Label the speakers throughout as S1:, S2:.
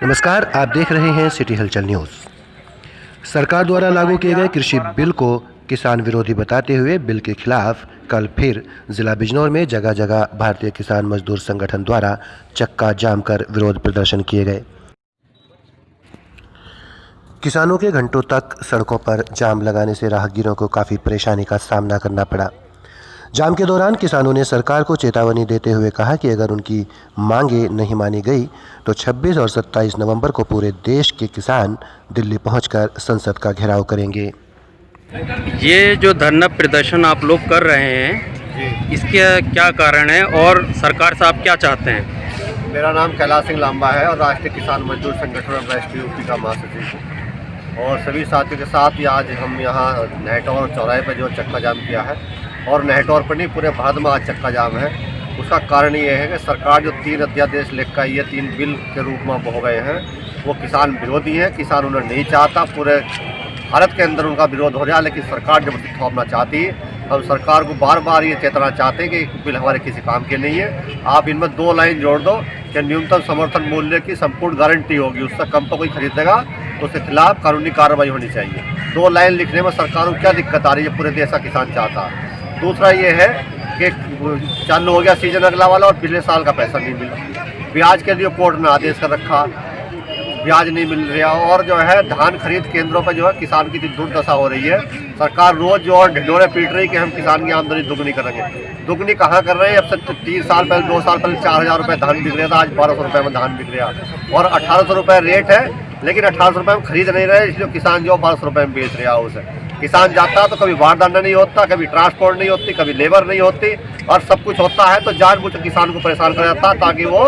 S1: नमस्कार, आप देख रहे हैं सिटी हलचल न्यूज़। सरकार द्वारा लागू किए गए कृषि बिल को किसान विरोधी बताते हुए बिल के खिलाफ कल फिर जिला बिजनौर में जगह जगह भारतीय किसान मजदूर संगठन द्वारा चक्का जाम कर विरोध प्रदर्शन किए गए। किसानों के घंटों तक सड़कों पर जाम लगाने से राहगीरों को काफ़ी परेशानी का सामना करना पड़ा। जाम के दौरान किसानों ने सरकार को चेतावनी देते हुए कहा कि अगर उनकी मांगे नहीं मानी गई तो 26 और 27 नवंबर को पूरे देश के किसान दिल्ली पहुंचकर संसद का घेराव करेंगे।
S2: ये जो धरना प्रदर्शन आप लोग कर रहे हैं, इसके क्या कारण है और सरकार से आप क्या चाहते हैं?
S3: मेरा नाम कैलाश सिंह लांबा है और राष्ट्रीय किसान मजदूर संगठन और राष्ट्रीय यूपी का महासचिव हूँ। और सभी साथियों के साथ आज हम यहाँ नेहटौर चौराहे पर जो चक्का जाम किया है, और नेहटौर पर नहीं पूरे भारत में आज चक्का जाम है। उसका कारण ये है कि सरकार जो 3 अध्यादेश लेकर आई है, 3 बिल के रूप में हो गए हैं, वो किसान विरोधी हैं। किसान उन्हें नहीं चाहता, पूरे भारत के अंदर उनका विरोध हो रहा है, लेकिन सरकार जबरदस्ती थोपना चाहती है। हम सरकार को बार बार ये चेतना चाहते हैं कि बिल हमारे किसी काम के नहीं है। आप इनमें 2 लाइन जोड़ दो कि न्यूनतम समर्थन मूल्य की संपूर्ण गारंटी होगी, उससे कम तो कोई खरीदेगा, उसके खिलाफ कानूनी कार्रवाई होनी चाहिए। 2 लाइन लिखने में सरकार को क्या दिक्कत आ रही है? पूरे देश का किसान चाहता है। दूसरा ये है कि चालू हो गया सीजन अगला वाला और पिछले साल का पैसा नहीं मिला। ब्याज के लिए कोर्ट ने आदेश कर रखा, ब्याज नहीं मिल रहा। और जो है धान खरीद केंद्रों पर जो है किसान की दुर्दशा हो रही है। सरकार रोज जो और ढिंढोरे पीट रही कि हम किसान की आमदनी दुगनी करेंगे। दुगनी कहाँ कर रहे हैं? अब से 3 साल पहले 2 साल पहले 4000 रुपये धान बिक रहा था, आज 1200 रुपये में धान बिक रहा और 1800 रुपये रेट है, लेकिन 1800 रुपये में खरीद नहीं रहे, इसलिए किसान जो 1200 रुपये में बेच रहा है उसे। किसान जाता तो कभी बारदाना नहीं होता, कभी ट्रांसपोर्ट नहीं होती, कभी लेबर नहीं होती, और सब कुछ होता है तो जानबूझ किसान को परेशान कर जाता ताकि वो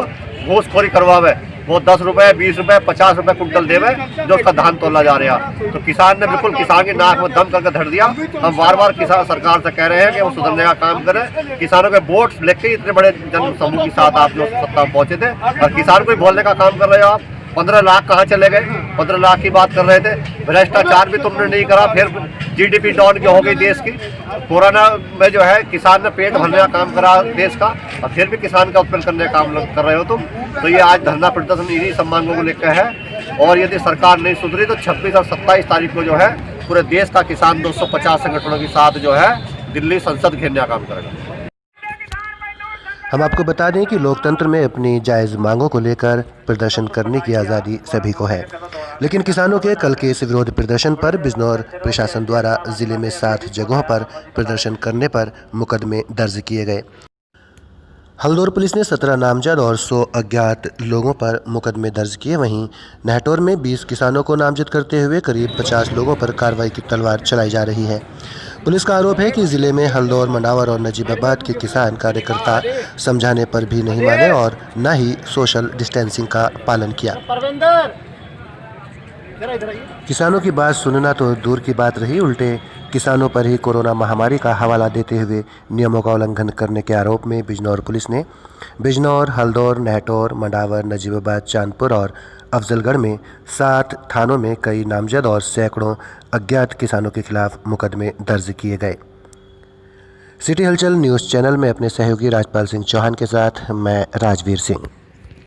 S3: घूसखोरी करवावे। वो 10 रुपये, 20 रुपये, 50 रुपये कुंटल देवे जो उसका धान तोला जा रहा। तो किसान ने बिल्कुल किसान की नाक में दम करके धर दिया। हम बार बार किसान सरकार से कह रहे हैं कि वो सुधरने का काम करे। किसानों के वोट लेके इतने बड़े जन समूह के साथ आप लोग सत्ता में पहुंचे थे और किसान को ही बोलने का काम कर रहे हो आप। 15 लाख कहाँ चले गए? 15 लाख की बात कर रहे थे। भ्रष्टाचार भी तुमने नहीं करा, फिर जीडीपी डाउन की हो गई देश की। कोरोना में जो है किसान ने पेट भरने का काम करा देश का, और फिर भी किसान का उत्पन्न करने का काम कर रहे हो तुम। तो ये आज धरना प्रदर्शन इन्हीं सम्मानों को लेकर है। और यदि सरकार नहीं सुधरी तो 26 और 27 तारीख को जो है पूरे देश का किसान 250 संगठनों के साथ जो है दिल्ली संसद घेरने का काम करेगा।
S1: हम आपको बता दें कि लोकतंत्र में अपनी जायज़ मांगों को लेकर प्रदर्शन करने की आज़ादी सभी को है, लेकिन किसानों के कल के इस विरोध प्रदर्शन पर बिजनौर प्रशासन द्वारा जिले में 7 जगहों पर प्रदर्शन करने पर मुकदमे दर्ज किए गए। हल्दौर पुलिस ने 17 नामजद और 100 अज्ञात लोगों पर मुकदमे दर्ज किए। वहीं नेहटौर में 20 किसानों को नामजद करते हुए करीब 50 लोगों पर कार्रवाई की तलवार चलाई जा रही है। पुलिस का आरोप है कि जिले में हल्दौर, मंडावर और नजीबाबाद के किसान कार्यकर्ता समझाने पर भी नहीं माने और न ही सोशल डिस्टेंसिंग का पालन किया। किसानों की बात सुनना तो दूर की बात रही, उल्टे किसानों पर ही कोरोना महामारी का हवाला देते हुए नियमों का उल्लंघन करने के आरोप में बिजनौर पुलिस ने बिजनौर, हल्दौर, नेहटौर, मंडावर, नजीबाबाद, चांदपुर और अफजलगढ़ में 7 थानों में कई नामजद और सैकड़ों अज्ञात किसानों के खिलाफ मुकदमे दर्ज किए गए। सिटी हलचल न्यूज़ चैनल में अपने सहयोगी राजपाल सिंह चौहान के साथ मैं राजवीर सिंह।